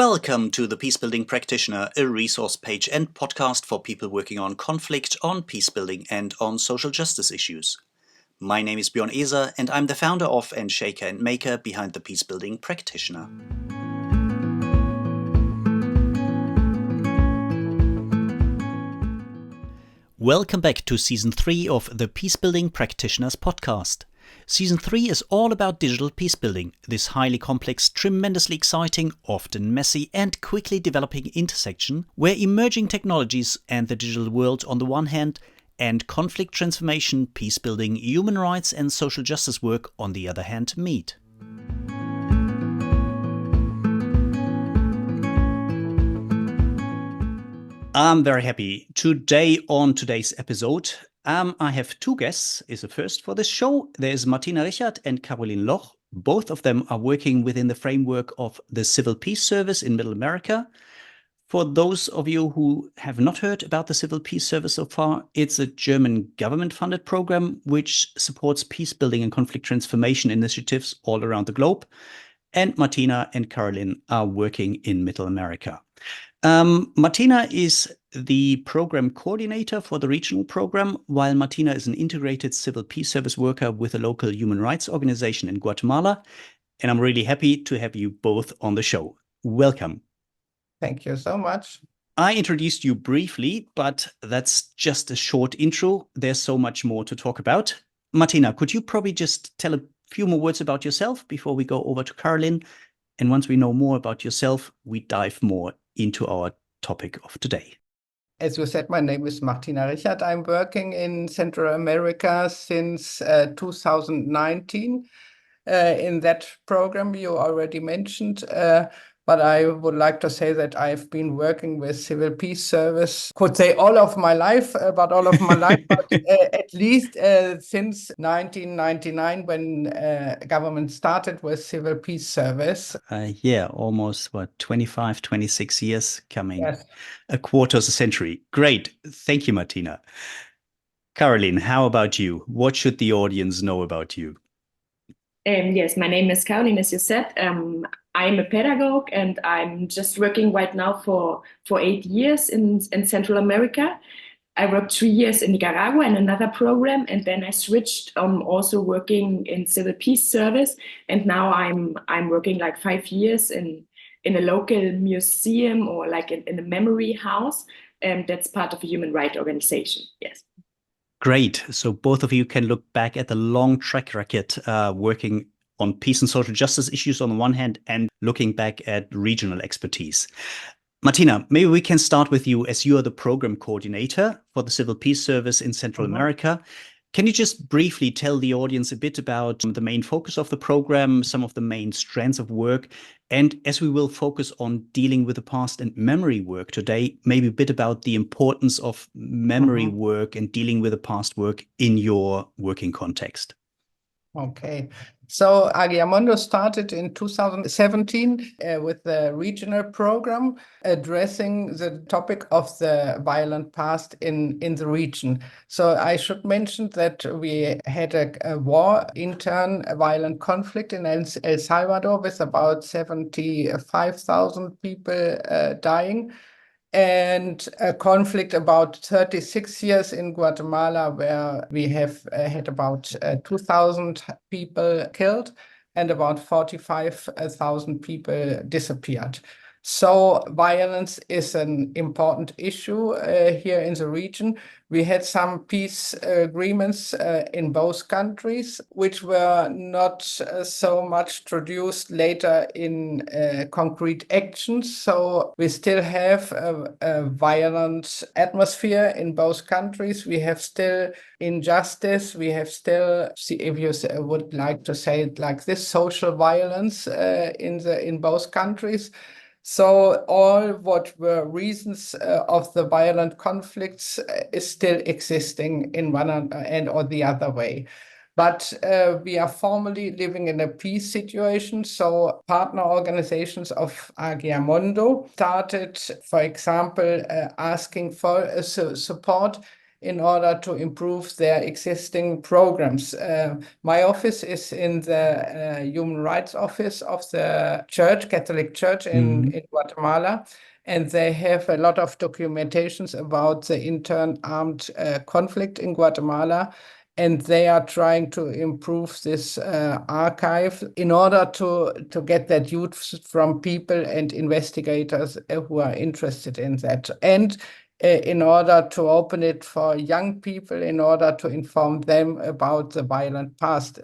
Welcome to the Peacebuilding Practitioner, a resource page and podcast for people working on conflict, on peacebuilding, and on social justice issues. My name is Björn Eser, and I'm the founder of and shaker and maker behind the Peacebuilding Practitioner. Welcome back to Season 3 of the Peacebuilding Practitioners podcast. Season 3 is all about digital peacebuilding, this highly complex, tremendously exciting, often messy and quickly developing intersection where emerging technologies and the digital world on the one hand and conflict transformation, peacebuilding, human rights and social justice work on the other hand meet. I'm very happy. On today's episode, I have two guests is the first for this show. There's Martina and Karolin Loch. Both of them are working within the framework of the Civil Peace Service in Middle America. For those of you who have not heard about the Civil Peace Service so far, it's a German government-funded program which supports peacebuilding and conflict transformation initiatives all around the globe. And Martina and Karolin are working in Middle America. Martina is the program coordinator for the regional program, while Martina is an integrated civil peace service worker with a local human rights organization in Guatemala. And I'm really happy to have you both on the show. Welcome. Thank you so much. I introduced you briefly, but that's just a short intro. There's so much more to talk about. Martina, could you probably just tell a few more words about yourself before we go over to Karolin? And once we know more about yourself, we dive more into our topic of today. As you said, my name is Martina. I'm working in Central America since 2019. In that program you already mentioned, but I would like to say that I've been working with Civil Peace Service, could say all of my life, but at least since 1999 when government started with Civil Peace Service. Almost 25, 26 years coming, yes. A quarter of a century. Great. Thank you, Martina. Karolin, how about you? What should the audience know about you? Yes, my name is Karolin, as you said. I'm a pedagogue and I'm just working right now for 8 years in Central America. I worked 3 years in Nicaragua in another program, and then I switched also working in Civil Peace Service. And now I'm working like 5 years in a local museum or like in a memory house. And that's part of a human rights organization. Yes. Great. So both of you can look back at the long track record working on peace and social justice issues on the one hand and looking back at regional expertise. Martina, maybe we can start with you as you are the program coordinator for the Civil Peace Service in Central America. Can you just briefly tell the audience a bit about the main focus of the program, some of the main strands of work, and as we will focus on dealing with the past and memory work today, maybe a bit about the importance of memory work and dealing with the past work in your working context? Okay. So AGIAMONDO started in 2017 with the regional program addressing the topic of the violent past in the region. So I should mention that we had a war, a violent conflict in El Salvador with about 75,000 people dying. And a conflict about 36 years in Guatemala, where we have had about 2,000 people killed and about 45,000 people disappeared. So violence is an important issue here in the region. We had some peace agreements in both countries, which were not so much traduced later in concrete actions. So we still have a violent atmosphere in both countries. We have still injustice. We have still, if you would like to say it like this, social violence in both countries. So all what were reasons of the violent conflicts is still existing in one and or the other way. But we are formally living in a peace situation. So partner organizations of AGIAMONDO started, for example, asking for support in order to improve their existing programs. My office is in the Human Rights Office of the Church, Catholic Church in Guatemala. And they have a lot of documentations about the intern armed conflict in Guatemala. And they are trying to improve this archive in order to get that youth from people and investigators who are interested in that. And in order to open it for young people, in order to inform them about the violent past.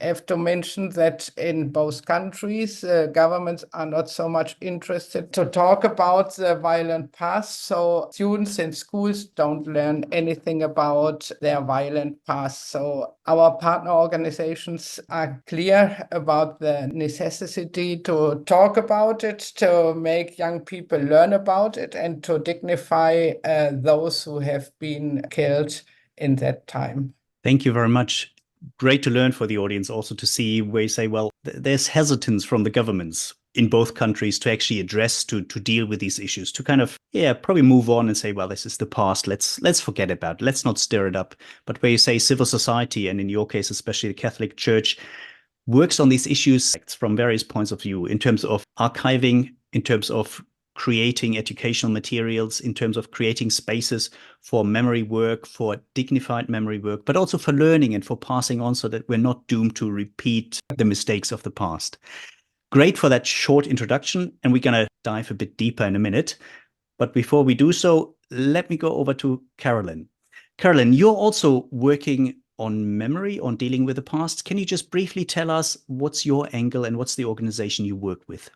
I have to mention that in both countries, governments are not so much interested to talk about the violent past. So students in schools don't learn anything about their violent past. So our partner organizations are clear about the necessity to talk about it, to make young people learn about it, and to dignify those who have been killed in that time. Thank you very much. Great to learn for the audience also to see where you say, well, there's hesitance from the governments in both countries to actually address, to deal with these issues, to kind of, probably move on and say, well, this is the past. Let's forget about it. Let's not stir it up. But where you say civil society, and in your case, especially the Catholic Church, works on these issues from various points of view in terms of archiving, in terms of creating educational materials, in terms of creating spaces for memory work, for dignified memory work, but also for learning and for passing on so that we're not doomed to repeat the mistakes of the past. Great for that short introduction, and we're going to dive a bit deeper in a minute. But before we do so, let me go over to Karolin. Karolin, you're also working on memory, on dealing with the past. Can you just briefly tell us what's your angle and what's the organization you work with?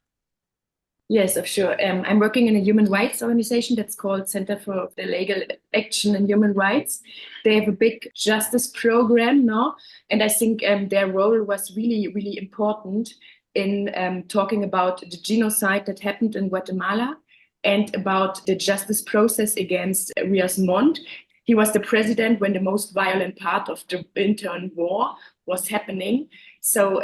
Yes, of sure. I'm working in a human rights organization that's called Center for the Legal Action and Human Rights. They have a big justice program now, and I think their role was really, really important in talking about the genocide that happened in Guatemala and about the justice process against AGIAMONDO. He was the president when the most violent part of the intern war was happening. So,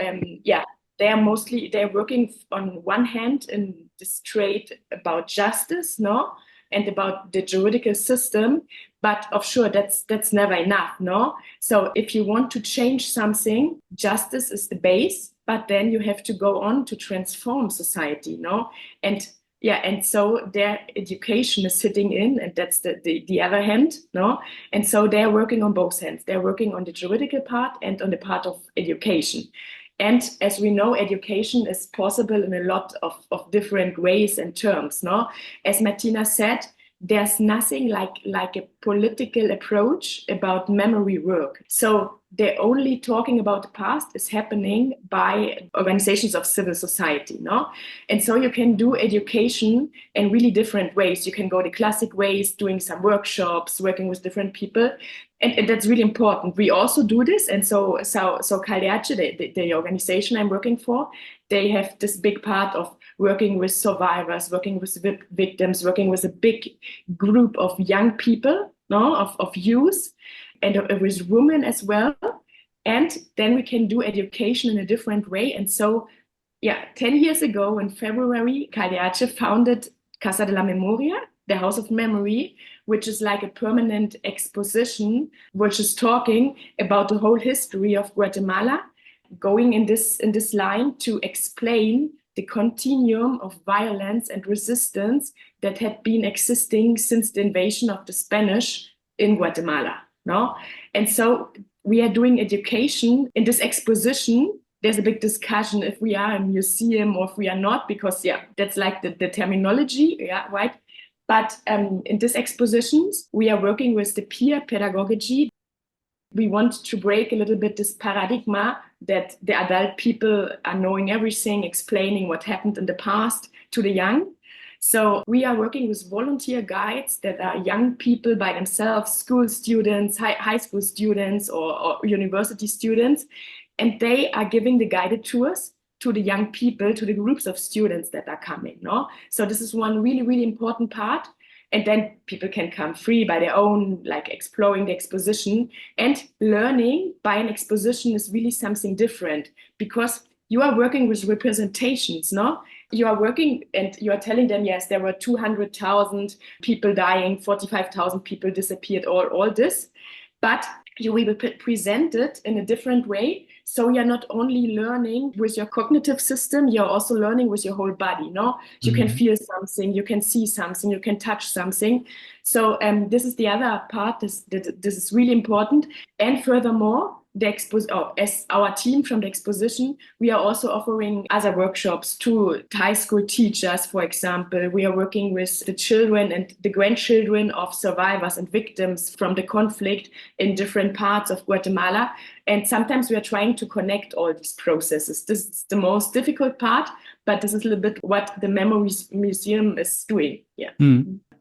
they're working on one hand in this trade about justice, no, and about the juridical system. But of sure, that's never enough, no. So if you want to change something, justice is the base, but then you have to go on to transform society, no. And so their education is sitting in, and that's the other hand, no? And so they're working on both hands. They're working on the juridical part and on the part of education. And as we know, education is possible in a lot of different ways and terms, no? As Martina said, there's nothing like a political approach about memory work. So they're only talking about the past is happening by organizations of civil society, no? And so you can do education in really different ways. You can go the classic ways, doing some workshops, working with different people. And that's really important. We also do this. And so CALDH, the organization I'm working for, they have this big part of working with survivors, working with victims, working with a big group of young people, no, of youth, and with women as well. And then we can do education in a different way. And so, 10 years ago in February, CALDH founded Casa de la Memoria, the House of Memory, which is like a permanent exposition, which is talking about the whole history of Guatemala, going in this line to explain the continuum of violence and resistance that had been existing since the invasion of the Spanish in Guatemala. No? And so we are doing education in this exposition. There's a big discussion if we are a museum or if we are not, because that's like the terminology, right? But in these expositions, we are working with the peer pedagogy. We want to break a little bit this paradigm that the adult people are knowing everything, explaining what happened in the past to the young. So we are working with volunteer guides that are young people by themselves, school students, high school students, or university students. And they are giving the guided tours to the young people, to the groups of students that are coming. No? So this is one really, really important part. And then people can come free by their own, like exploring the exposition. And learning by an exposition is really something different, because you are working with representations, no? You are working and you are telling them, yes, there were 200,000 people dying, 45,000 people disappeared, all this. But you will present it in a different way. So you're not only learning with your cognitive system, you're also learning with your whole body. No, you can feel something, you can see something, you can touch something. So this is the other part. This is really important. And furthermore, as our team from the exposition, we are also offering other workshops to high school teachers, for example. We are working with the children and the grandchildren of survivors and victims from the conflict in different parts of Guatemala. And sometimes we are trying to connect all these processes. This is the most difficult part, but this is a little bit what the Memories Museum is doing. Yeah.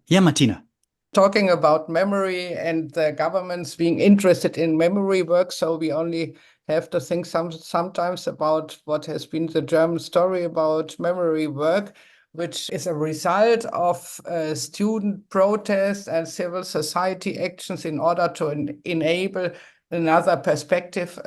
Yeah, Martina. Talking about memory and the governments being interested in memory work, so we only have to think sometimes about what has been the German story about memory work, which is a result of student protests and civil society actions in order to enable another perspective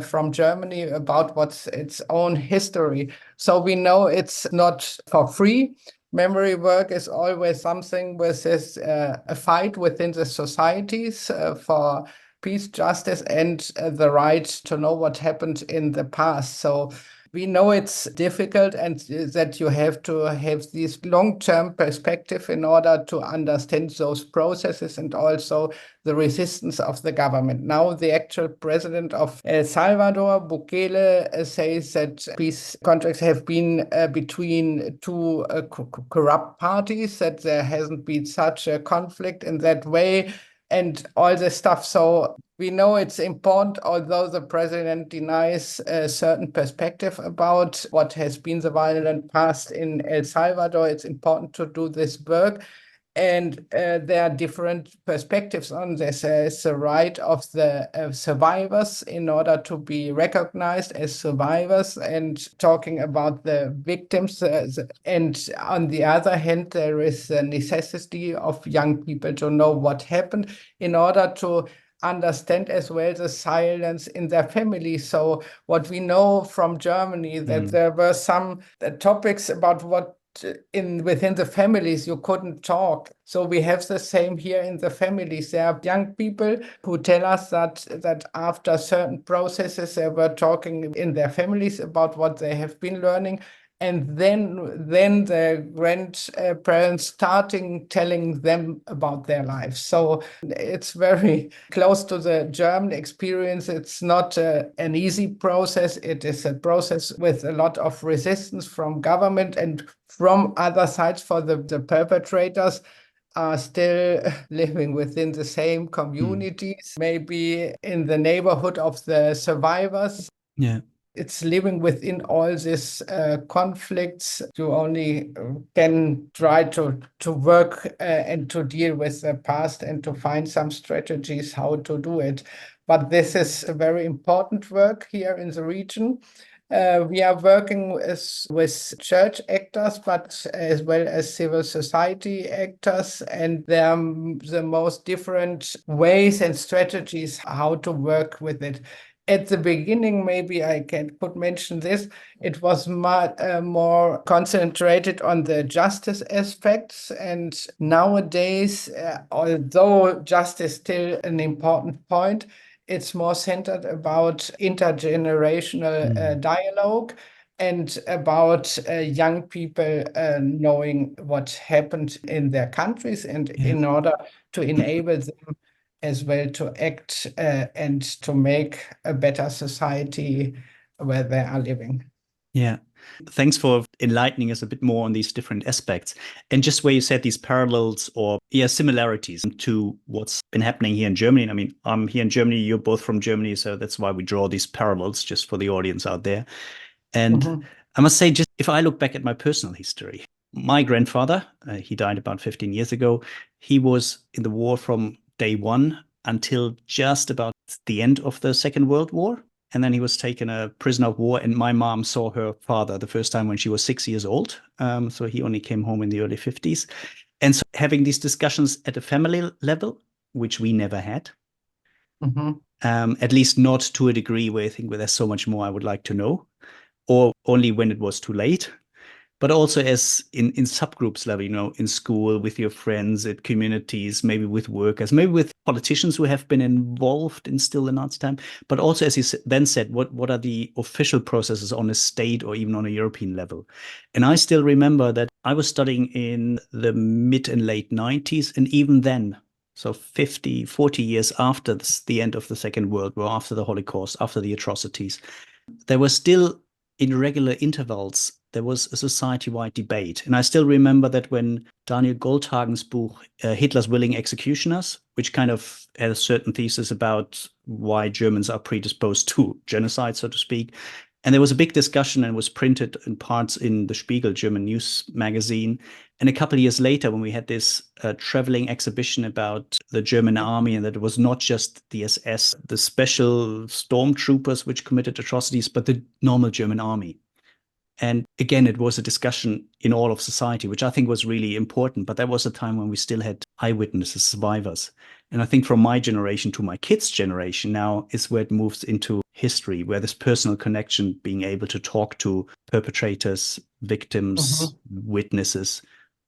from Germany about what's its own history. So we know it's not for free. Memory work is always something with this a fight within the societies for peace, justice, and the right to know what happened in the past. So we know it's difficult and that you have to have this long-term perspective in order to understand those processes and also the resistance of the government. Now, the actual president of El Salvador, Bukele, says that peace contracts have been between two corrupt parties, that there hasn't been such a conflict in that way, and all this stuff. So we know it's important, although the president denies a certain perspective about what has been the violent past in El Salvador. It's important to do this work. And there are different perspectives on this. There is the right of the survivors in order to be recognized as survivors and talking about the victims. And on the other hand, there is the necessity of young people to know what happened in order to understand as well the silence in their family. So what we know from Germany, that there were some topics about what within the families you couldn't talk. So we have the same here in the families. There are young people who tell us that after certain processes they were talking in their families about what they have been learning, and then the grandparents starting telling them about their lives. So it's very close to the German experience. It's not an easy process. It is a process with a lot of resistance from government and from other sides, for the perpetrators are still living within the same communities, maybe in the neighborhood of the survivors. Yeah. It's living within all these conflicts. You only can try to work and to deal with the past and to find some strategies how to do it. But this is a very important work here in the region. We are working with church actors, but as well as civil society actors, and there are the most different ways and strategies how to work with it. At the beginning, maybe I could mention this, it was more concentrated on the justice aspects. And nowadays, although justice is still an important point, it's more centered about intergenerational dialogue and about young people knowing what happened in their countries, and in order to enable them as well to act and to make a better society where they are living. Yeah. Thanks for enlightening us a bit more on these different aspects. And just where you said these parallels or similarities to what's been happening here in Germany. I mean, I'm here in Germany, you're both from Germany, so that's why we draw these parallels just for the audience out there. And I must say, just if I look back at my personal history, my grandfather, he died about 15 years ago. He was in the war from day one until just about the end of the Second World War. And then he was taken a prisoner of war. And my mom saw her father the first time when she was 6 years old. So he only came home in the early 50s. And so having these discussions at a family level, which we never had, at least not to a degree where I think there's so much more I would like to know, or only when it was too late. but also as in subgroups level, in school, with your friends, at communities, maybe with workers, maybe with politicians who have been involved in still the Nazi time, but also, as you then said, what are the official processes on a state or even on a European level? And I still remember that I was studying in the mid and late 90s, and even then, so 50, 40 years after the end of the Second World War, after the Holocaust, after the atrocities, there were still, in regular intervals, there was a society-wide debate. And I still remember that when Daniel Goldhagen's book, Hitler's Willing Executioners, which kind of had a certain thesis about why Germans are predisposed to genocide, so to speak. And there was a big discussion and was printed in parts in the Spiegel, German news magazine. And a couple of years later, when we had this traveling exhibition about the German army, and that it was not just the SS, the special stormtroopers which committed atrocities, but the normal German army. And again, it was a discussion in all of society, which I think was really important. But that was a time when we still had eyewitnesses, survivors. And I think from my generation to my kids' generation now is where it moves into history, where this personal connection, being able to talk to perpetrators, victims, witnesses,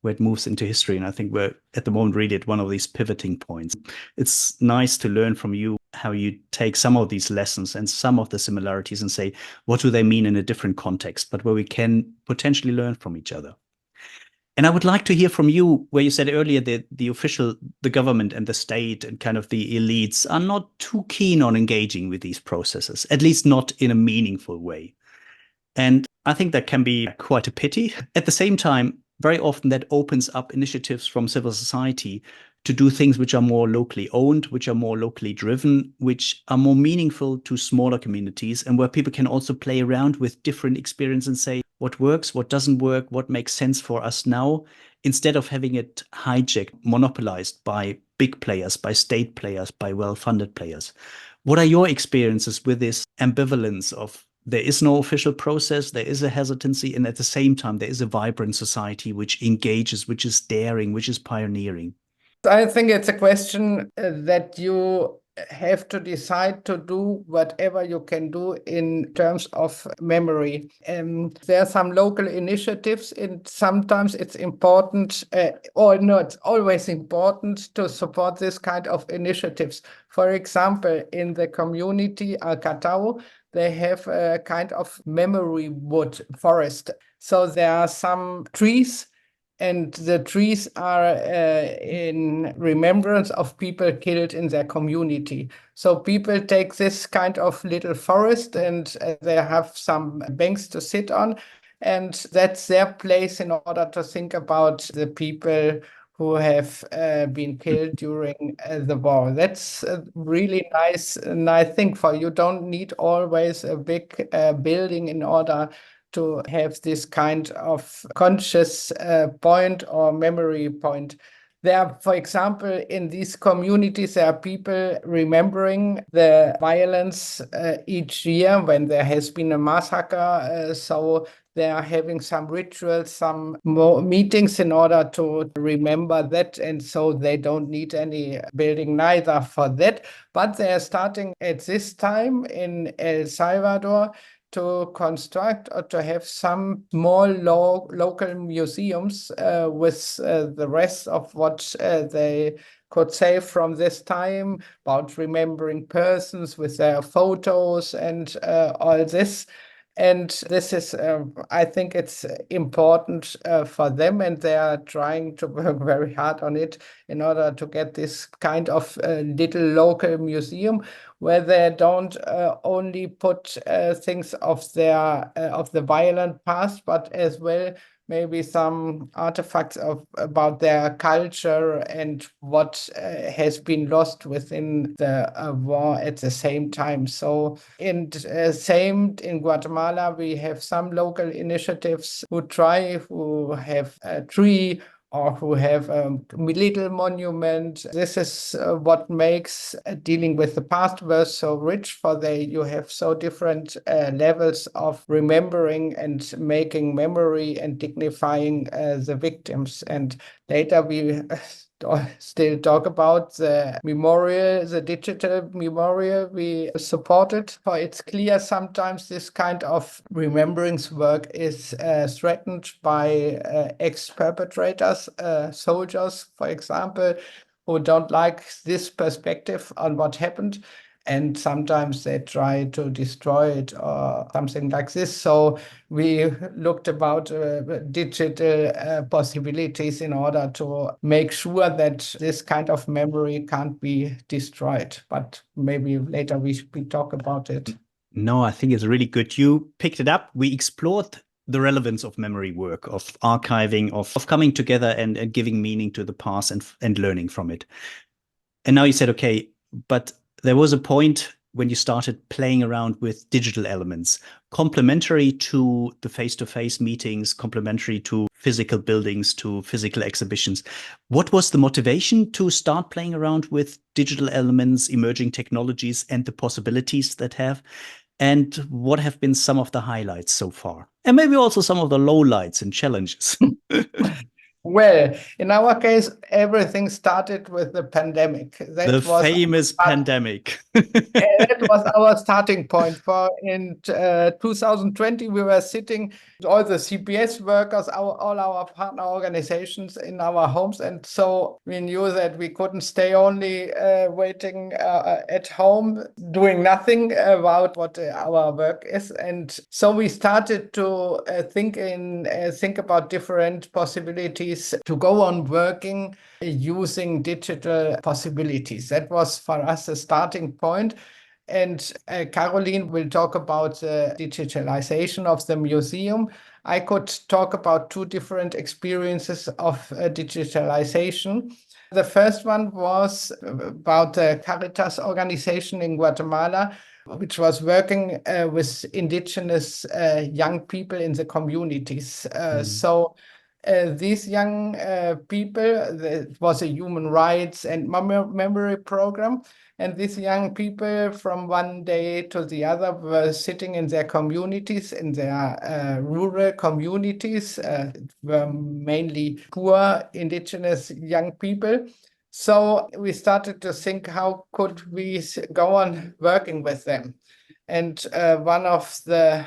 where it moves into history. And I think we're at the moment really at one of these pivoting points. It's nice to learn from you how you take some of these lessons and some of the similarities and say, what do they mean in a different context, but where we can potentially learn from each other. And I would like to hear from you, where you said earlier that the government and the state and kind of the elites are not too keen on engaging with these processes, at least not in a meaningful way. And I think that can be quite a pity. At the same time, very often that opens up initiatives from civil society to do things which are more locally owned, which are more locally driven, which are more meaningful to smaller communities, and where people can also play around with different experience and say what works, what doesn't work, what makes sense for us now, instead of having it hijacked, monopolized by big players, by state players, by well-funded players. What are your experiences with this ambivalence of there is no official process, there is a hesitancy, and at the same time, there is a vibrant society which engages, which is daring, which is pioneering? I think it's a question that you have to decide to do whatever you can do in terms of memory. There are some local initiatives, and sometimes it's important, or not always important, to support this kind of initiatives. For example, in the community Al-Katau, they have a kind of memory wood forest. So there are some trees, and the trees are in remembrance of people killed in their community. So people take this kind of little forest, and they have some banks to sit on. And that's their place in order to think about the people who have been killed during the war. That's a really nice thing. For you don't need always a big building in order to have this kind of conscious point or memory point. There are, for example, in these communities, there are people remembering the violence each year when there has been a massacre. So they are having some rituals, some more meetings in order to remember that. And so they don't need any building neither for that. But they are starting at this time in El Salvador to construct or to have some more local museums with the rest of what they could say from this time about remembering persons with their photos and all this. And this is, I think it's important for them, and they are trying to work very hard on it in order to get this kind of little local museum where they don't only put things of the violent past, but as well maybe some artifacts about their culture and what has been lost within the war at the same time. So in Guatemala, we have some local initiatives who have a tree or who have a little monument. This is what makes dealing with the past verse so rich, for you have so different levels of remembering and making memory and dignifying the victims. And later we still talk about the memorial, the digital memorial we supported. For it's clear sometimes this kind of remembrance work is threatened by ex-perpetrators, soldiers, for example, who don't like this perspective on what happened. And sometimes they try to destroy it or something like this. So we looked about digital possibilities in order to make sure that this kind of memory can't be destroyed. But maybe later we talk about it. No, I think it's really good. You picked it up. We explored the relevance of memory work, of archiving, of coming together and giving meaning to the past and learning from it. And now you said, okay, but there was a point when you started playing around with digital elements, complementary to the face-to-face meetings, complementary to physical buildings, to physical exhibitions. What was the motivation to start playing around with digital elements, emerging technologies, and the possibilities that have? And what have been some of the highlights so far? And maybe also some of the lowlights and challenges. Well, in our case, everything started with the pandemic. The famous pandemic. That was our starting point. For in 2020, we were sitting, all the CPS workers, all our partner organizations in our homes. And so we knew that we couldn't stay only waiting at home, doing nothing about what our work is. And so we started to think about different possibilities to go on working using digital possibilities. That was for us a starting point. And Karolin will talk about the digitalization of the museum. I could talk about two different experiences of digitalization. The first one was about the Caritas organization in Guatemala, which was working with indigenous young people in the communities. So these young people, it was a human rights and memory program. And these young people from one day to the other were sitting in their communities, in their rural communities, were mainly poor indigenous young people. So we started to think, how could we go on working with them? And one of the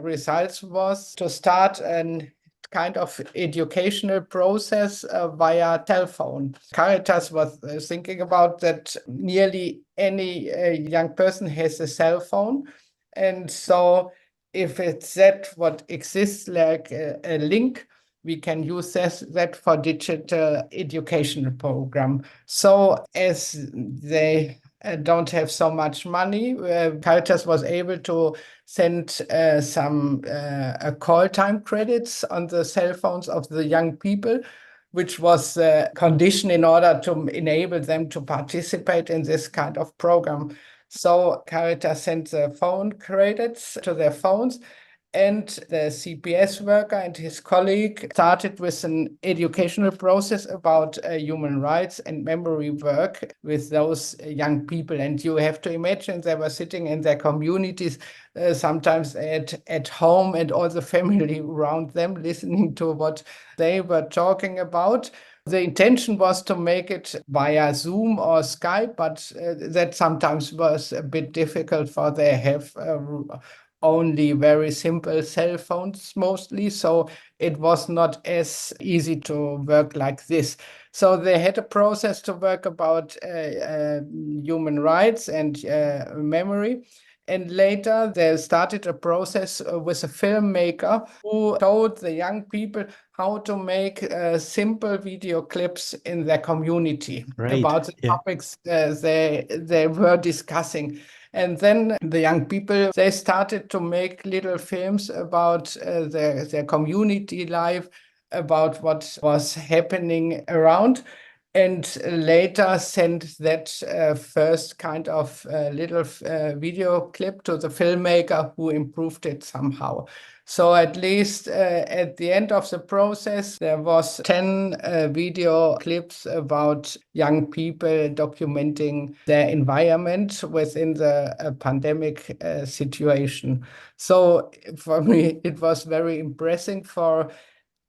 results was to start an kind of educational process via telephone. Caritas was thinking about that nearly any young person has a cell phone. And so if it's that what exists like a link, we can use that for digital education program. So as they don't have so much money, Caritas was able to send some call time credits on the cell phones of the young people, which was a condition in order to enable them to participate in this kind of program. So Caritas sent the phone credits to their phones, and the CPS worker and his colleague started with an educational process about human rights and memory work with those young people. And you have to imagine they were sitting in their communities, sometimes at home, and all the family around them listening to what they were talking about. The intention was to make it via Zoom or Skype, but that sometimes was a bit difficult, for they have only very simple cell phones mostly, so it was not as easy to work like this. So they had a process to work about human rights and memory. And later they started a process with a filmmaker who told the young people how to make simple video clips in their community about the topics they were discussing. And then the young people, they started to make little films about their community life, about what was happening around, and later sent that first kind of little video clip to the filmmaker, who improved it somehow. So at least at the end of the process, there was 10 video clips about young people documenting their environment within the pandemic situation. So for me, it was very impressive for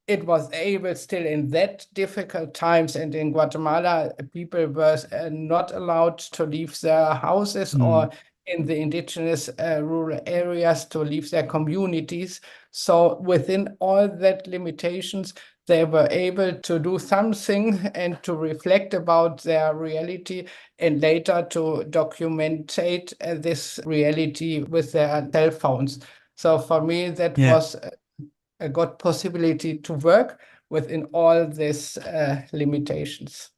it was able still in that difficult times, and in Guatemala, people were not allowed to leave their houses or in the indigenous rural areas to leave their communities. So within all that limitations, they were able to do something and to reflect about their reality and later to documentate this reality with their cell phones. So for me, that was a good possibility to work within all these limitations.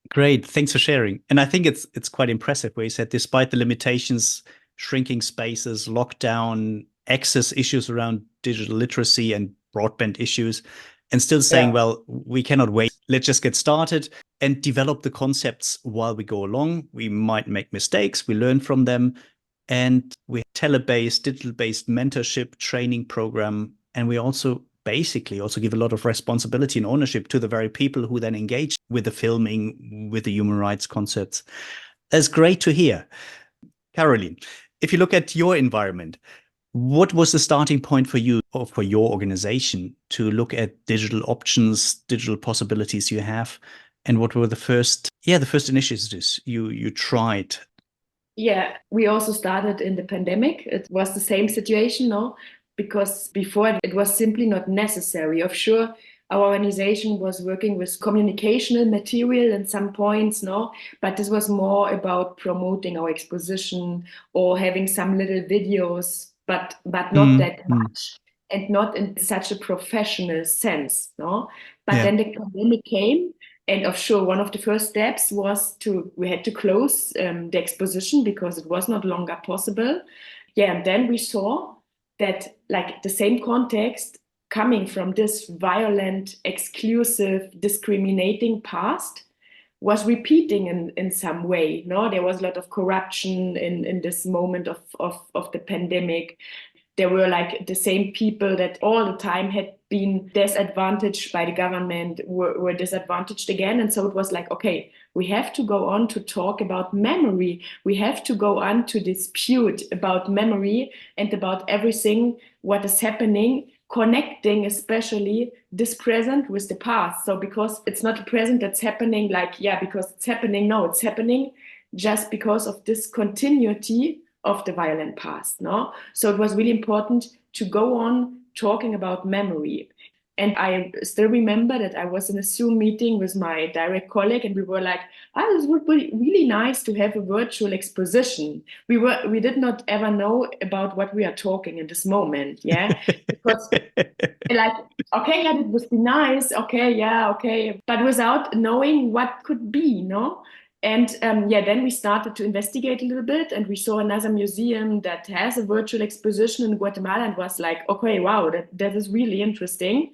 Great, thanks for sharing. And I think it's quite impressive where you said, despite the limitations, shrinking spaces, lockdown, access issues around digital literacy and broadband issues, and still saying, well, we cannot wait. Let's just get started and develop the concepts while we go along. We might make mistakes, we learn from them. And we tele-based, digital-based mentorship training program. And we also basically also give a lot of responsibility and ownership to the very people who then engage with the filming, with the human rights concepts. That's great to hear. Karolin, if you look at your environment, what was the starting point for you or for your organization to look at digital options, digital possibilities you have? And what were the first initiatives you tried? Yeah, we also started in the pandemic. It was the same situation, no? Because before it was simply not necessary. Of sure, our organization was working with communicational material in some points, no? But this was more about promoting our exposition or having some little videos, but not that much and not in such a professional sense, no? But then the pandemic came. And of sure, one of the first steps was we had to close the exposition because it was not longer possible. Yeah, and then we saw that like the same context coming from this violent, exclusive, discriminating past was repeating in some way. No, there was a lot of corruption in this moment of the pandemic. There were like the same people that all the time had been disadvantaged by the government were disadvantaged again. And so it was like, okay, we have to go on to talk about memory. We have to go on to dispute about memory and about everything, what is happening, connecting especially this present with the past. So because it's not the present that's happening like, yeah, because it's happening. No, it's happening just because of this continuity of the violent past, no? So it was really important to go on talking about memory. And I still remember that I was in a Zoom meeting with my direct colleague, and we were like, this would be really nice to have a virtual exposition. We did not ever know about what we are talking in this moment, yeah? Because like, okay, yeah, it would be nice, okay, yeah, okay, but without knowing what could be, no? And then we started to investigate a little bit, and we saw another museum that has a virtual exposition in Guatemala, and was like, okay, wow, that is really interesting.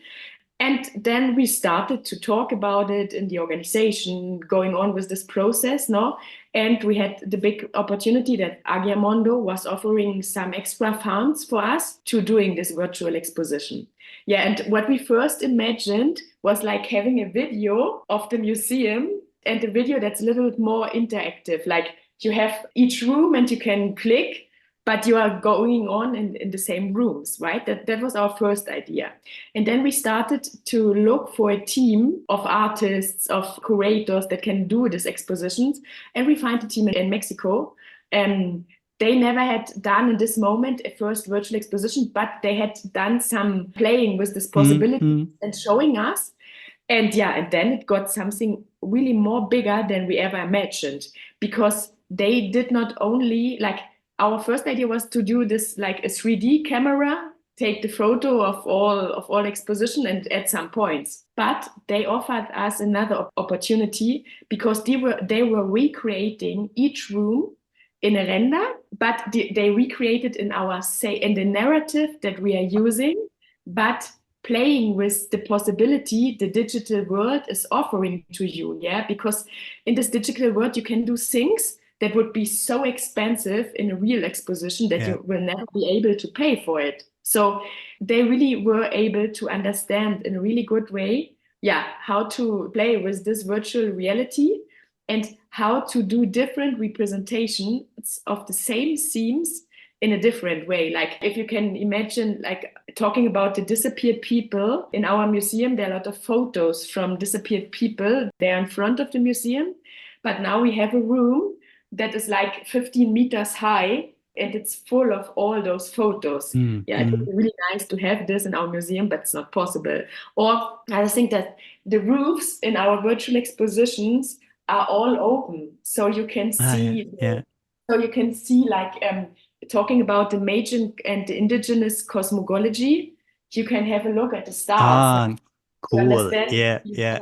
And then we started to talk about it in the organization, going on with this process, no? And we had the big opportunity that AGIAMONDO was offering some extra funds for us to doing this virtual exposition. Yeah, and what we first imagined was like having a video of the museum, and a video that's a little bit more interactive. Like you have each room and you can click, but you are going on in the same rooms, right? That was our first idea. And then we started to look for a team of artists, of curators that can do these expositions. And we find a team in Mexico. They never had done in this moment a first virtual exposition, but they had done some playing with this possibility and showing us. And then it got something really more bigger than we ever imagined, because they did not only, like, our first idea was to do this like a 3D camera, take the photo of all exposition and add some points. But they offered us another opportunity, because they were recreating each room in a render, but they recreated in the narrative that we are using, but playing with the possibility the digital world is offering to you, yeah? Because in this digital world, you can do things that would be so expensive in a real exposition that you will never be able to pay for it. So they really were able to understand in a really good way, how to play with this virtual reality and how to do different representations of the same themes in a different way. Like if you can imagine, like talking about the disappeared people in our museum, there are a lot of photos from disappeared people. They're in front of the museum, but now we have a room that is like 15 meters high, and it's full of all those photos. It would be really nice to have this in our museum, but it's not possible. Or I think that the roofs in our virtual expositions are all open, so you can see. So you can see, like talking about the Mayan and the indigenous cosmology, you can have a look at the stars. Cool. Understand? Yeah.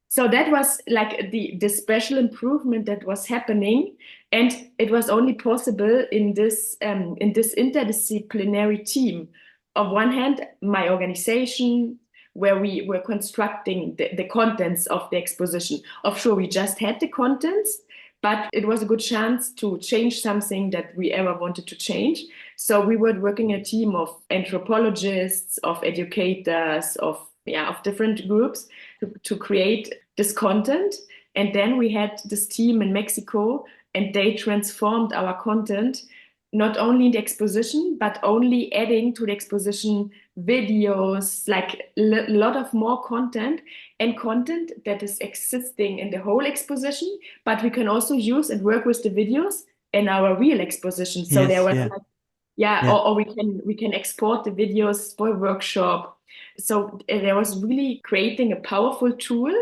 So that was like the special improvement that was happening, and it was only possible in this interdisciplinary team. On one hand, my organization, where we were constructing the contents of the exposition. Offshore, we just had the contents, but it was a good chance to change something that we ever wanted to change. So we were working a team of anthropologists, of educators, of different groups to create this content. And then we had this team in Mexico, and they transformed our content, not only in the exposition, but only adding to the exposition videos, like a lot of more content, and content that is existing in the whole exposition, but we can also use and work with the videos in our real exposition. So there was or we can export the videos for a workshop. So there was really creating a powerful tool,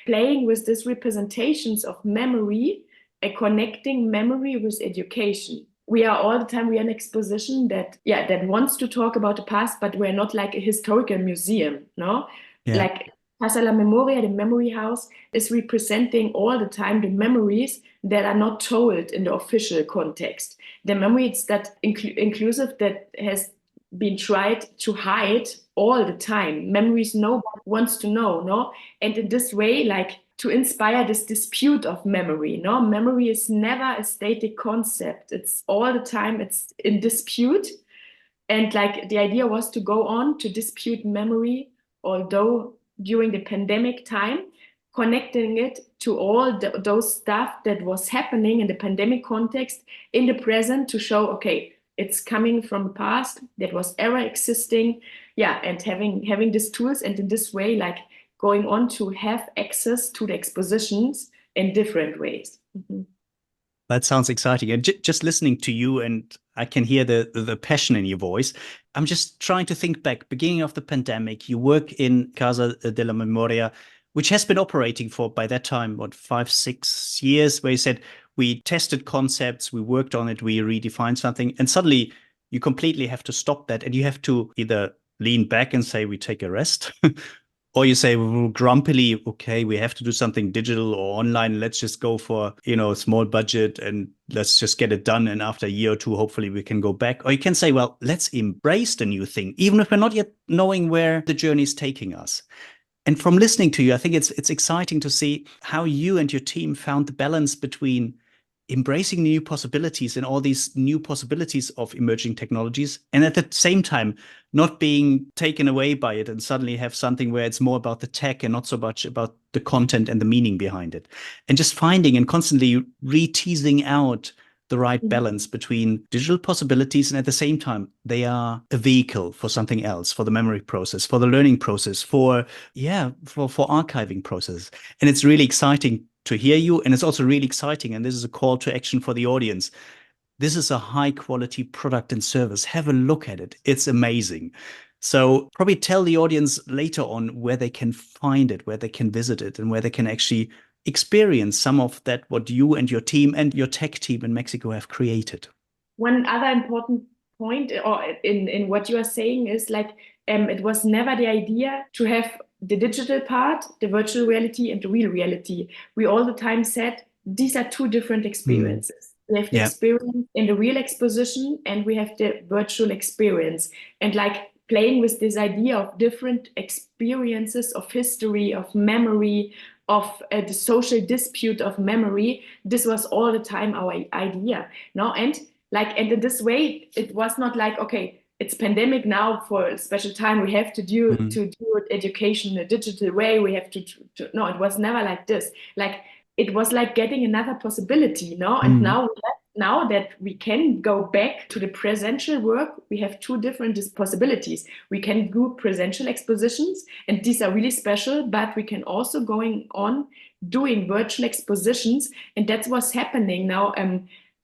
playing with these representations of memory and connecting memory with education. We are all the time, we are an exposition that wants to talk about the past, but we're not like a historical museum, no? Like Casa la Memoria, the memory house, is representing all the time the memories that are not told in the official context. The memories that inclusive that has been tried to hide all the time. Memories nobody wants to know, no? And in this way, like to inspire this dispute of memory, no? Memory is never a static concept. It's all the time, it's in dispute. And like the idea was to go on to dispute memory, although during the pandemic time, connecting it to all those stuff that was happening in the pandemic context in the present to show, okay, it's coming from the past that was ever existing. And having these tools, and in this way, like going on to have access to the expositions in different ways. That sounds exciting. And just listening to you, and I can hear the passion in your voice. I'm just trying to think back, beginning of the pandemic, you work in Casa de la Memoria, which has been operating for, by that time, 5-6 years, where you said, we tested concepts, we worked on it, we redefined something, and suddenly you completely have to stop that, and you have to either lean back and say, we take a rest, or you say grumpily, okay, we have to do something digital or online. Let's just go for, a small budget and let's just get it done. And after a year or two, hopefully we can go back. Or you can say, well, let's embrace the new thing, even if we're not yet knowing where the journey is taking us. And from listening to you, I think it's exciting to see how you and your team found the balance between embracing new possibilities and all these new possibilities of emerging technologies, and at the same time not being taken away by it and suddenly have something where it's more about the tech and not so much about the content and the meaning behind it, and just finding and constantly re-teasing out the right balance between digital possibilities, and at the same time they are a vehicle for something else, for the memory process, for the learning process, for archiving process. And it's really exciting to hear you. And it's also really exciting, and this is a call to action for the audience. This is a high quality product and service. Have a look at it. It's amazing. So probably tell the audience later on where they can find it, where they can visit it, and where they can actually experience some of that, what you and your team and your tech team in Mexico have created. One other important point in what you are saying is like, it was never the idea to have the digital part, the virtual reality, and the real reality. We all the time said, these are two different experiences. We have the experience in the real exposition, and we have the virtual experience. And like playing with this idea of different experiences of history, of memory, of the social dispute of memory, this was all the time our idea. No? And in this way, it was not like, okay, it's pandemic now, for a special time we have to do education in a digital way. We have to no, it was never like this. Like it was like getting another possibility, no? And now we have now that we can go back to the presential work, we have two different possibilities. We can do presential expositions, and these are really special, but we can also going on doing virtual expositions, and that's what's happening now.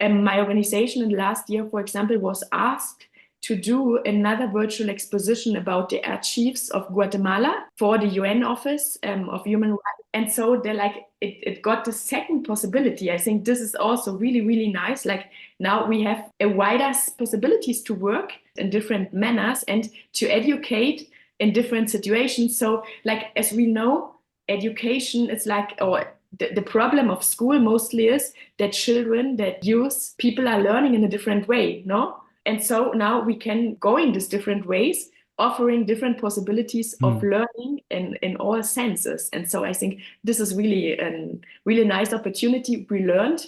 My organization in the last year, for example, was asked to do another virtual exposition about the archives of Guatemala for the UN Office of Human Rights. And so they're like, it got the second possibility. I think this is also really, really nice. Like now we have a wider possibilities to work in different manners and to educate in different situations. So like, as we know, education is like, or the problem of school mostly is that children, that youth, people are learning in a different way, no? And so now we can go in these different ways, offering different possibilities of learning in all senses. And so I think this is really a really nice opportunity we learned,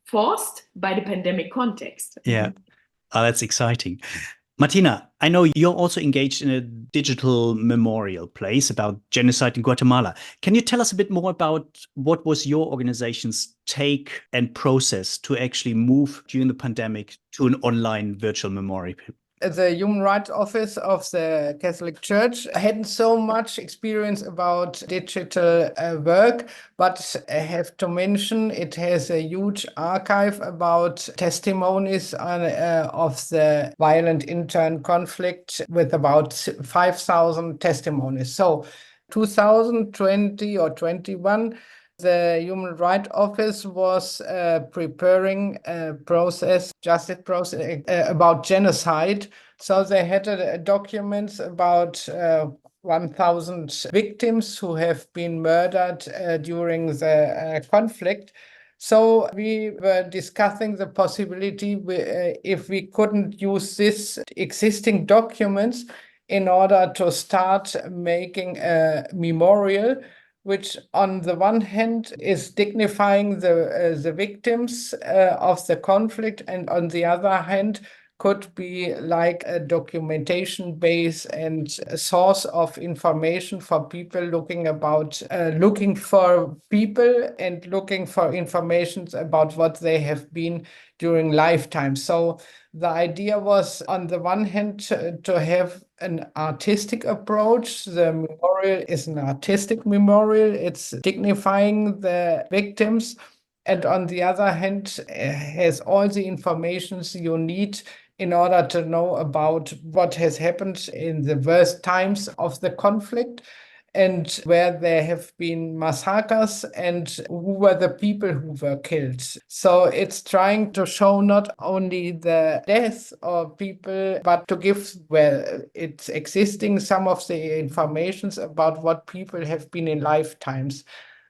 forced by the pandemic context. Yeah, that's exciting. Martina, I know you're also engaged in a digital memorial place about genocide in Guatemala. Can you tell us a bit more about what was your organization's take and process to actually move during the pandemic to an online virtual memorial? The Human Rights Office of the Catholic Church hadn't so much experience about digital work, but I have to mention it has a huge archive about testimonies of the violent intern conflict with about 5,000 testimonies. So 2020 or 21, the Human Rights Office was preparing a justice process about genocide. So they had documents about 1,000 victims who have been murdered during the conflict. So we were discussing the possibility if we couldn't use this existing documents in order to start making a memorial, which on the one hand is dignifying the victims of the conflict, and on the other hand could be like a documentation base and a source of information for people looking for people and looking for information about what they have been during lifetime. So the idea was, on the one hand, to have an artistic approach. The memorial is an artistic memorial. It's dignifying the victims. And on the other hand, has all the information you need in order to know about what has happened in the worst times of the conflict, and where there have been massacres and who were the people who were killed. So it's trying to show not only the death of people, but to give, well, it's existing some of the informations about what people have been in lifetimes.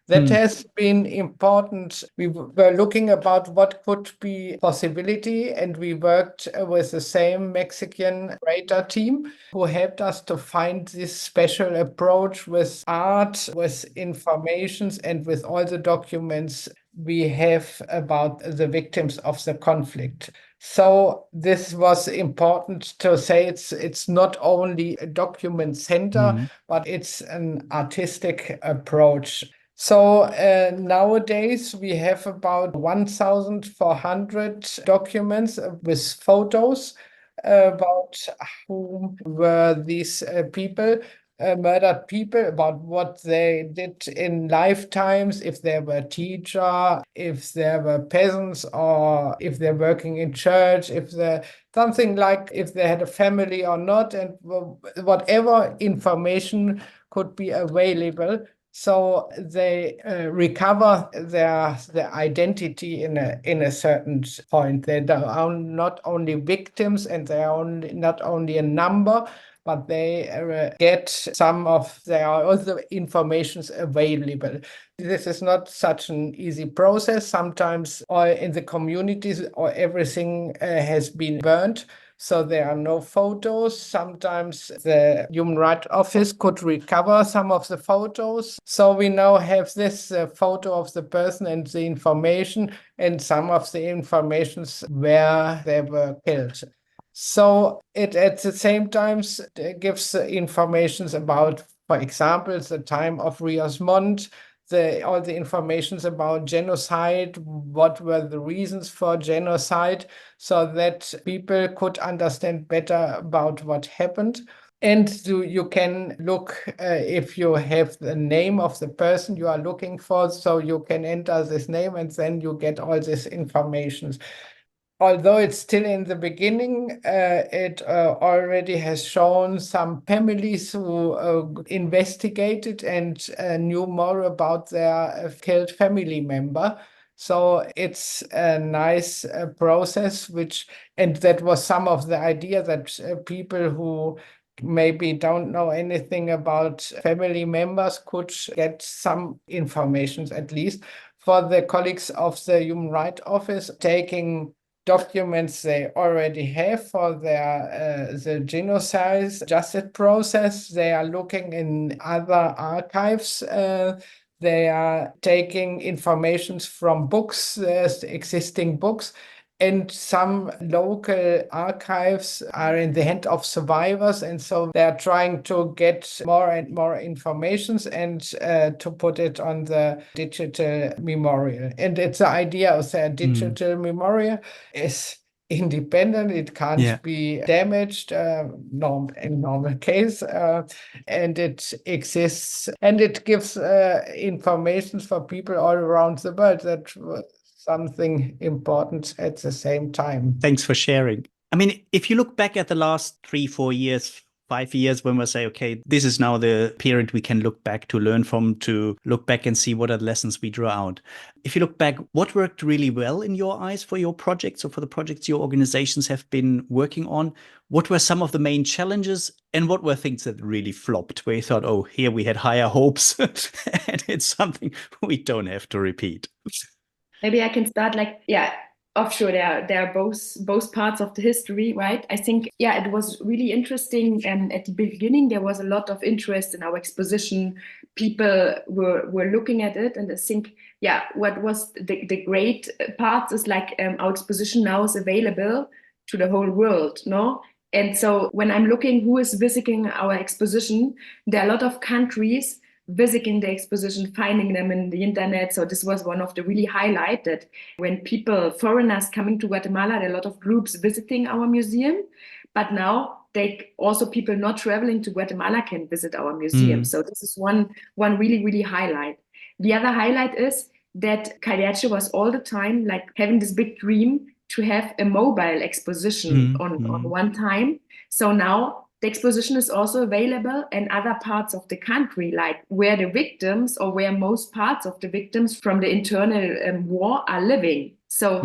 That has been important. We were looking about what could be possibility, and we worked with the same Mexican curator team who helped us to find this special approach with art, with informations, and with all the documents we have about the victims of the conflict. So this was important to say it's not only a document center, but it's an artistic approach. So nowadays we have about 1,400 documents with photos about whom were these people, murdered people, about what they did in lifetimes, if they were teacher, if they were peasants, or if they're working in church, if they something like if they had a family or not, and whatever information could be available. So they recover their identity in a certain point. They are not only victims, and they are not only a number, but they get some of their other informations available. This is not such an easy process. Sometimes in the communities everything has been burnt, so there are no photos. Sometimes the Human Rights Office could recover some of the photos. So we now have this photo of the person and the information, and some of the informations where they were killed. So it at the same time gives information about, for example, the time of AGIAMONDO, all the informations about genocide, what were the reasons for genocide, so that people could understand better about what happened. And so you can look if you have the name of the person you are looking for, so you can enter this name and then you get all this information. Although it's still in the beginning, it already has shown some families who investigated and knew more about their killed family member. So it's a nice process, and that was some of the idea that people who maybe don't know anything about family members could get some information, at least. For the colleagues of the Human Rights Office, taking documents they already have for their the genocide justice process, they are looking in other archives. They are taking informations from books, existing books, and some local archives are in the hand of survivors, and so they are trying to get more and more informations and to put it on the digital memorial. And it's the idea of the digital memorial is independent, it can't be damaged in normal case, and it exists and it gives information for people all around the world. That something important at the same time. Thanks for sharing. I mean, if you look back at the last 3, 4 years, 5 years, when we say, okay, this is now the period we can look back to learn from, to look back and see what are the lessons we draw out. If you look back, what worked really well in your eyes for your projects or for the projects your organizations have been working on? What were some of the main challenges and what were things that really flopped, where you thought, oh, here we had higher hopes and it's something we don't have to repeat? Maybe I can start offshore. There are both parts of the history, right? I think, it was really interesting. And at the beginning, there was a lot of interest in our exposition. People were looking at it. And I think, what was the great part is our exposition now is available to the whole world, no? And so when I'm looking who is visiting our exposition, there are a lot of countries visiting the exposition, finding them in the internet. So this was one of the really highlighted. When foreigners coming to Guatemala, there are a lot of groups visiting our museum, but now people not traveling to Guatemala can visit our museum. So this is one really, really highlight. The other highlight is that Cagliacci was all the time having this big dream to have a mobile exposition on one time. So now the exposition is also available in other parts of the country, where the victims or where most parts of the victims from the internal war are living. So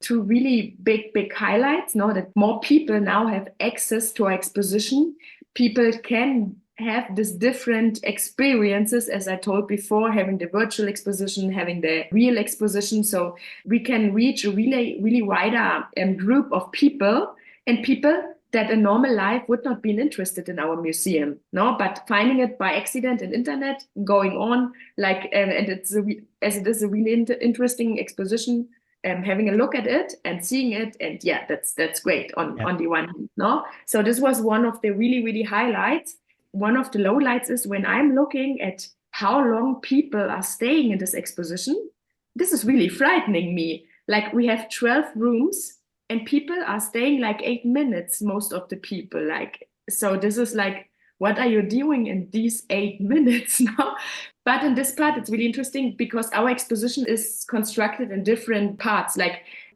two really big highlights, that more people now have access to our exposition. People can have these different experiences, as I told before, having the virtual exposition, having the real exposition. So we can reach a really, really wider group of people, and people that in normal life would not be interested in our museum, no? But finding it by accident in internet, going on, and as it is a really interesting exposition, having a look at it and seeing it, and that's great on the one hand, no? So this was one of the really, really highlights. One of the lowlights is when I'm looking at how long people are staying in this exposition, this is really frightening me. We have 12 rooms, and people are staying 8 minutes, most of the people. So this is what are you doing in these 8 minutes now? But in this part, it's really interesting because our exposition is constructed in different parts.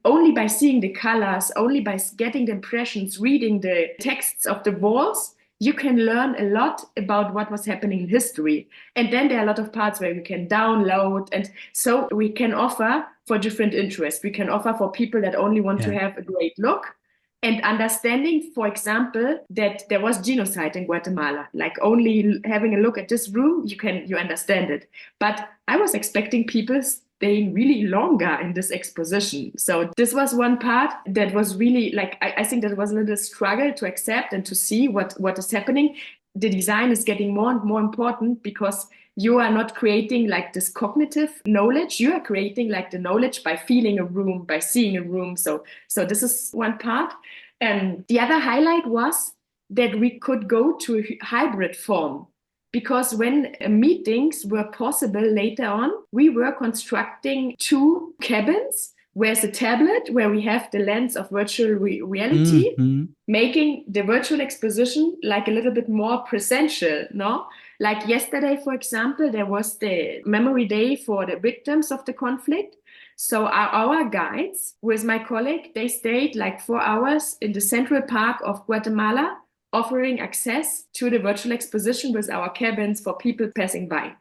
Only by seeing the colors, only by getting the impressions, reading the texts of the walls, you can learn a lot about what was happening in history. And then there are a lot of parts where we can download. And so we can offer for different interests. We can offer for people that only want to have a great look and understanding, for example, that there was genocide in Guatemala. Only having a look at this room, you understand it. But I was expecting people staying really longer in this exposition. So this was one part that was really I think that was a little struggle to accept and to see what is happening. The design is getting more and more important because you are not creating this cognitive knowledge. You are creating the knowledge by feeling a room, by seeing a room. So this is one part. And the other highlight was that we could go to a hybrid form. because when meetings were possible later on, we were constructing 2 cabins. Where's a tablet where we have the lens of virtual reality, making the virtual exposition like a little bit more presential, no? Like yesterday, for example, there was the memory day for the victims of the conflict. So our guides with my colleague, they stayed like 4 hours in the Central Park of Guatemala, offering access to the virtual exposition with our cabins for people passing by.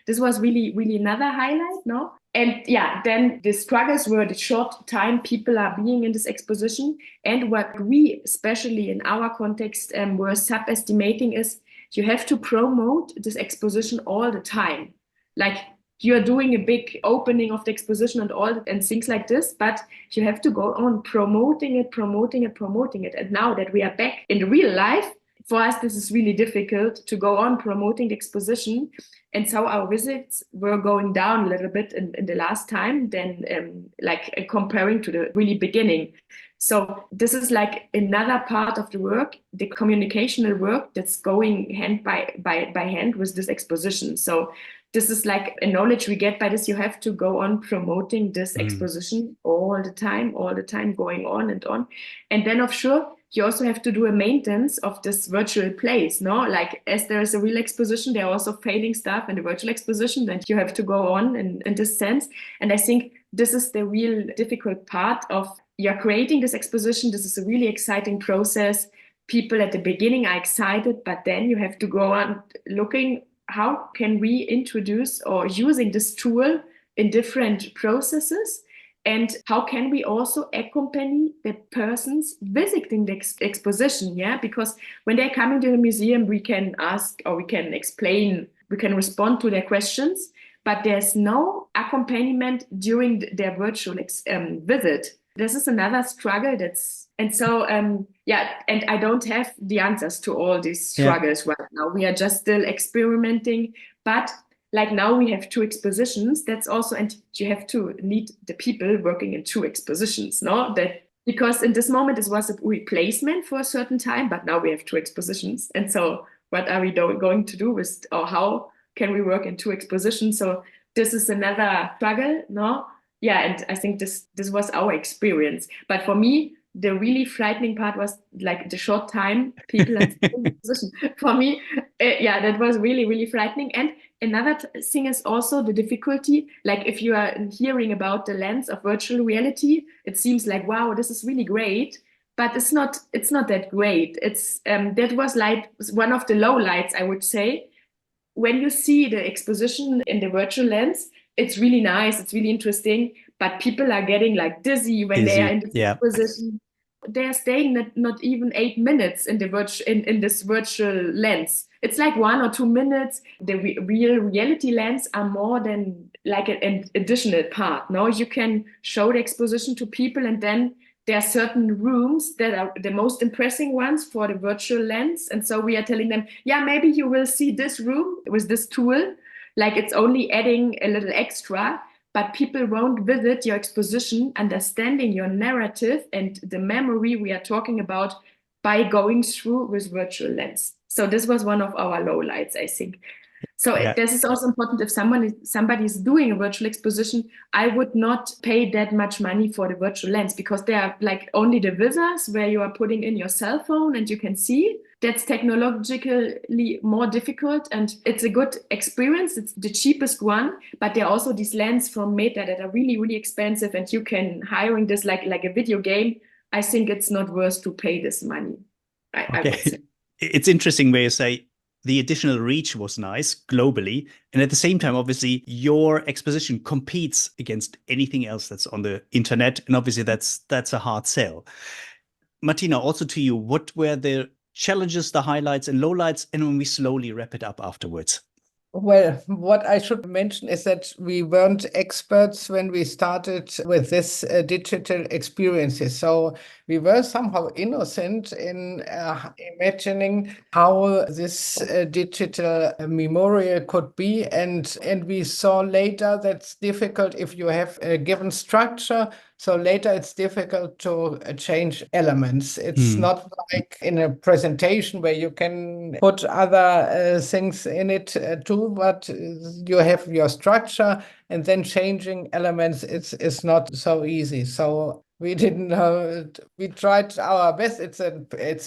This was really, really another highlight, no? And yeah, then the struggles were the short time people are being in this exposition. And what we, especially in our context, were subestimating is you have to promote this exposition all the time. Like you're doing a big opening of the exposition and things like this, but you have to go on promoting it. And now that we are back in the real life, for us, this is really difficult to go on promoting the exposition. And so our visits were going down a little bit in the last time than comparing to the really beginning. So this is like another part of the work, the communicational work that's going hand by hand with this exposition. So this is like a knowledge we get by this. You have to go on promoting this exposition all the time, going on and on. And then sure, you also have to do a maintenance of this virtual place, no? Like as there is a real exposition, there are also failing stuff in the virtual exposition that you have to go on in this sense. And I think this is the real difficult part of you're creating this exposition. This is a really exciting process. People at the beginning are excited, but then you have to go on looking, how can we introduce or using this tool in different processes? And how can we also accompany the persons visiting the exposition? Yeah, because when they're coming to the museum, we can ask or we can explain, we can respond to their questions, but there's no accompaniment during their virtual visit. This is another struggle and I don't have the answers to all these struggles right now. We are just still experimenting, but like now we have 2 expositions. That's also, and you have to need the people working in 2 expositions, no? That because in this moment it was a replacement for a certain time, but now we have 2 expositions. And so what are we going to do with, or how can we work in 2 expositions? So this is another struggle, no? Yeah, and I think this was our experience. But for me, the really frightening part was like the short time people in position. For me, that was really, really frightening. And another thing is also the difficulty. Like if you are hearing about the lens of virtual reality, it seems like, wow, this is really great. But it's not that great. It's that was like one of the low lights, I would say. When you see the exposition in the virtual lens, it's really nice, it's really interesting, but people are getting like dizzy when they are in this position. They are staying not even 8 minutes in the in this virtual lens. It's like 1 or 2 minutes. The real reality lens are more than like an additional part. No, you can show the exposition to people, and then there are certain rooms that are the most impressive ones for the virtual lens. And so we are telling them, yeah, maybe you will see this room with this tool. Like it's only adding a little extra, but people won't visit your exposition understanding your narrative and the memory we are talking about by going through with virtual lens. So this was one of our lowlights, I think. So this is also important. If somebody is doing a virtual exposition, I would not pay that much money for the virtual lens, because they are like only the visors where you are putting in your cell phone and you can see. That's technologically more difficult, and it's a good experience. It's the cheapest one, but there are also these lenses from Meta that are really, really expensive, and you can hiring this like a video game. I think it's not worth to pay this money. I would say. It's interesting where you say the additional reach was nice globally, and at the same time, obviously, your exposition competes against anything else that's on the internet, and obviously that's a hard sell. Martina, also to you, what were the challenges, the highlights and lowlights, and when we slowly wrap it up afterwards? Well, what I should mention is that we weren't experts when we started with this digital experiences. So we were somehow innocent in imagining how this digital memorial could be. And we saw later that's difficult if you have a given structure. So later it's difficult to change elements. It's not like in a presentation where you can put other things in it too, but you have your structure, and then changing elements it's not so easy. So we didn't know. We tried our best. It's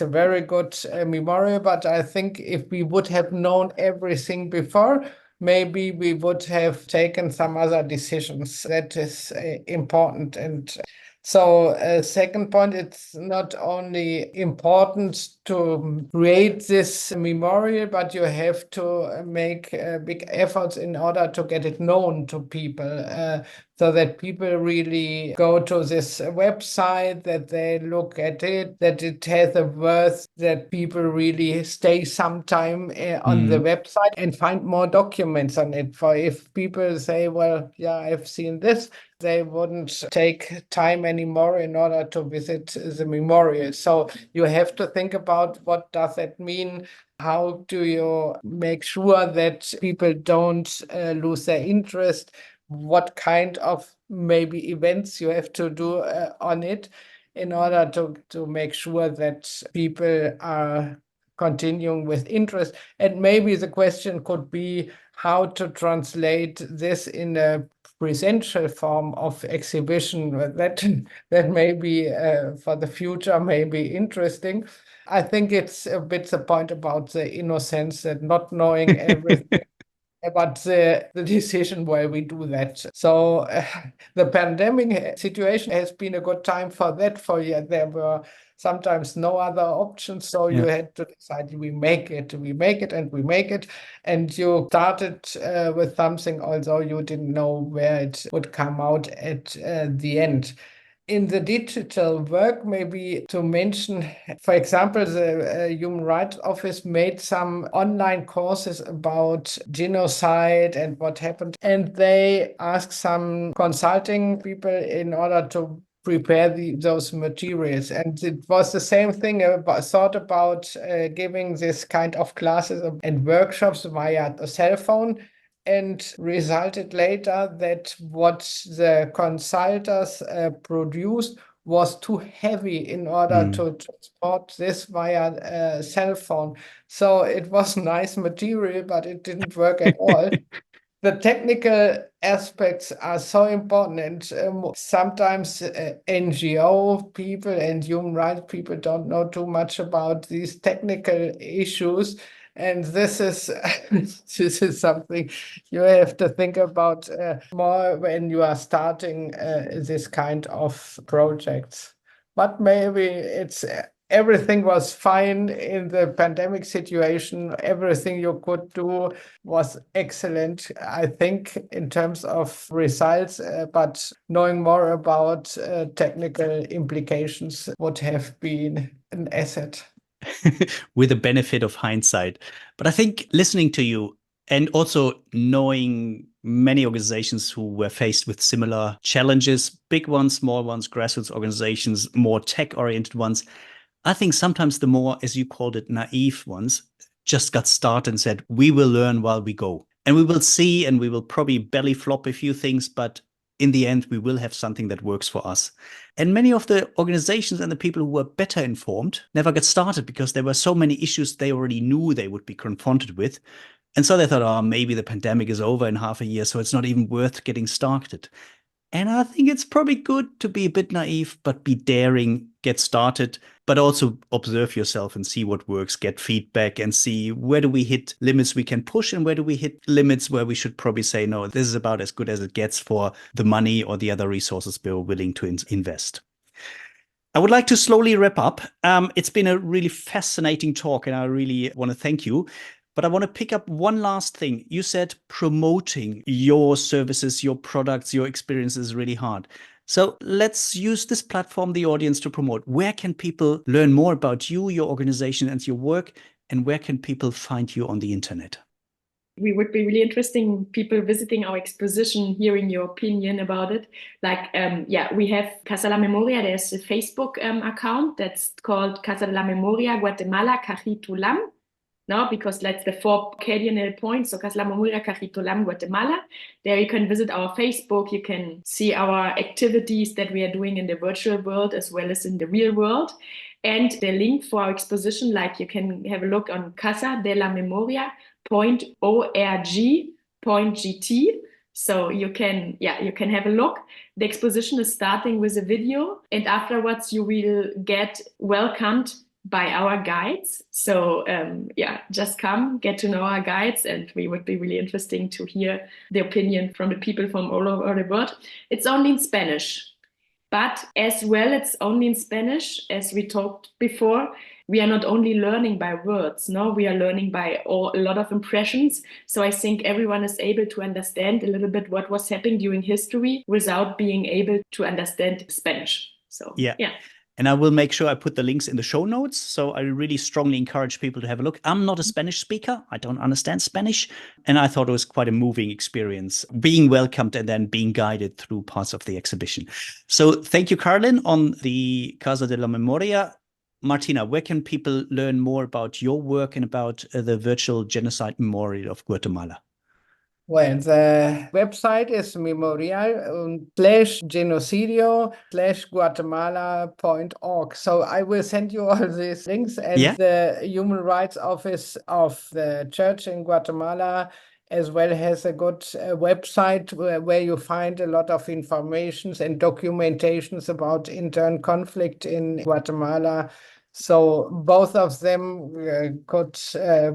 a very good memorial, but I think if we would have known everything before, maybe we would have taken some other decisions. That is important. And so, second point, it's not only important to create this memorial, but you have to make big efforts in order to get it known to people. So that people really go to this website, that they look at it, that it has a worth, that people really stay some time on the website and find more documents on it. For if people say, well, yeah, I've seen this, they wouldn't take time anymore in order to visit the memorial. So you have to think about, what does that mean? How do you make sure that people don't lose their interest? What kind of maybe events you have to do on it in order to make sure that people are continuing with interest. And maybe the question could be how to translate this in a presential form of exhibition. That may be for the future, may be interesting. I think it's a bit the point about the innocence, that not knowing everything about the decision why we do that. So the pandemic situation has been a good time for that. For you, there were sometimes no other options, so you had to decide, we make it, and we make it. And you started with something, although you didn't know where it would come out at the end. In the digital work, maybe to mention, for example, the Human Rights Office made some online courses about genocide and what happened. And they asked some consulting people in order to prepare those materials. And it was the same thing, thought about giving this kind of classes and workshops via the cell phone. And resulted later that what the consultants produced was too heavy in order to transport this via cell phone. So it was nice material, but it didn't work at all. The technical aspects are so important, and sometimes NGO people and human rights people don't know too much about these technical issues. And this is this is something you have to think about more when you are starting this kind of projects. But maybe it's everything was fine in the pandemic situation. Everything you could do was excellent, I think, in terms of results. But knowing more about technical implications would have been an asset. With the benefit of hindsight. But I think listening to you and also knowing many organizations who were faced with similar challenges, big ones, small ones, grassroots organizations, more tech-oriented ones, I think sometimes the more, as you called it, naive ones just got started and said, we will learn while we go. And we will see, and we will probably belly flop a few things, but in the end, we will have something that works for us. And many of the organizations and the people who were better informed never got started because there were so many issues they already knew they would be confronted with. And so they thought, oh, maybe the pandemic is over in half a year, so it's not even worth getting started. And I think it's probably good to be a bit naive, but be daring, get started, but also observe yourself and see what works, get feedback and see where do we hit limits we can push and where do we hit limits where we should probably say, no, this is about as good as it gets for the money or the other resources we're willing to invest. I would like to slowly wrap up. It's been a really fascinating talk, and I really want to thank you. But I want to pick up one last thing. You said promoting your services, your products, your experiences is really hard. So let's use this platform, the audience, to promote. Where can people learn more about you, your organization, and your work? And where can people find you on the internet? We would be really interesting people visiting our exposition, hearing your opinion about it. Like, we have Casa la Memoria. There's a Facebook account that's called Casa de la Memoria Guatemala Cajitulam. now, because that's the 4 cardinal points. So Casla Memoria, Capitolam, Guatemala. There you can visit our Facebook. You can see our activities that we are doing in the virtual world as well as in the real world. And the link for our exposition, like you can have a look on Casa de la Memoria.org.gt. So you can have a look. The exposition is starting with a video, and afterwards you will get welcomed by our guides. So just come, get to know our guides, and we would be really interesting to hear the opinion from the people from all over the world. It's only in Spanish, but as well, it's only in Spanish, as we talked before. We are not only learning by words, no, we are learning by a lot of impressions. So I think everyone is able to understand a little bit what was happening during history without being able to understand Spanish. So yeah. And I will make sure I put the links in the show notes. So I really strongly encourage people to have a look. I'm not a Spanish speaker. I don't understand Spanish. And I thought it was quite a moving experience, being welcomed and then being guided through parts of the exhibition. So thank you, Karolin, on the Casa de la Memoria. Martina, where can people learn more about your work and about the virtual genocide memorial of Guatemala? Well, the website is memorial/genocidio/guatemala.org. So I will send you all these links, and the Human Rights Office of the Church in Guatemala as well has a good website where you find a lot of informations and documentations about internal conflict in Guatemala. So both of them could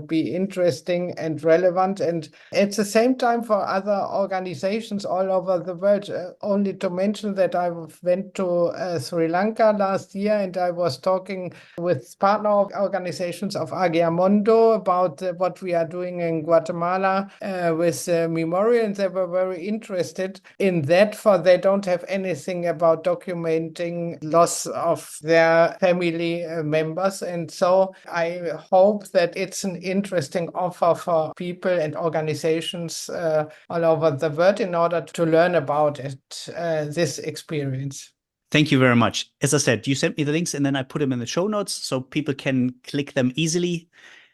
be interesting and relevant, and at the same time for other organizations all over the world. Only to mention that I went to Sri Lanka last year, and I was talking with partner organizations of AGIAMONDO about what we are doing in Guatemala with Memorial, and they were very interested in that, for they don't have anything about documenting loss of their family members. And so I hope that it's an interesting offer for people and organizations all over the world in order to learn about it, this experience. Thank you very much. As I said, you sent me the links and then I put them in the show notes so people can click them easily.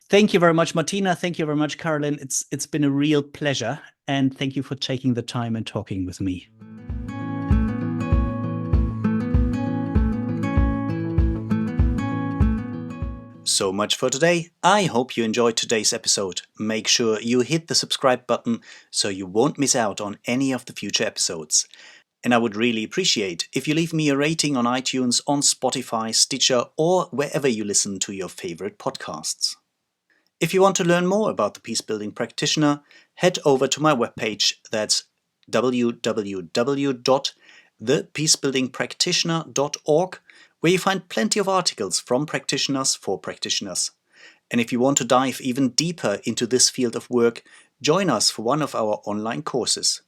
Thank you very much, Martina. Thank you very much, Karolin. It's been a real pleasure. And thank you for taking the time and talking with me. So much for today. I hope you enjoyed today's episode. Make sure you hit the subscribe button so you won't miss out on any of the future episodes. And I would really appreciate if you leave me a rating on iTunes, on Spotify, Stitcher, or wherever you listen to your favorite podcasts. If you want to learn more about the Peacebuilding Practitioner, head over to my webpage. That's www.thepeacebuildingpractitioner.org, where you find plenty of articles from practitioners for practitioners. And if you want to dive even deeper into this field of work, join us for one of our online courses.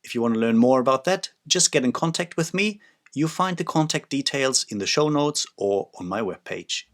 If you want to learn more about that, just get in contact with me. You find the contact details in the show notes or on my webpage.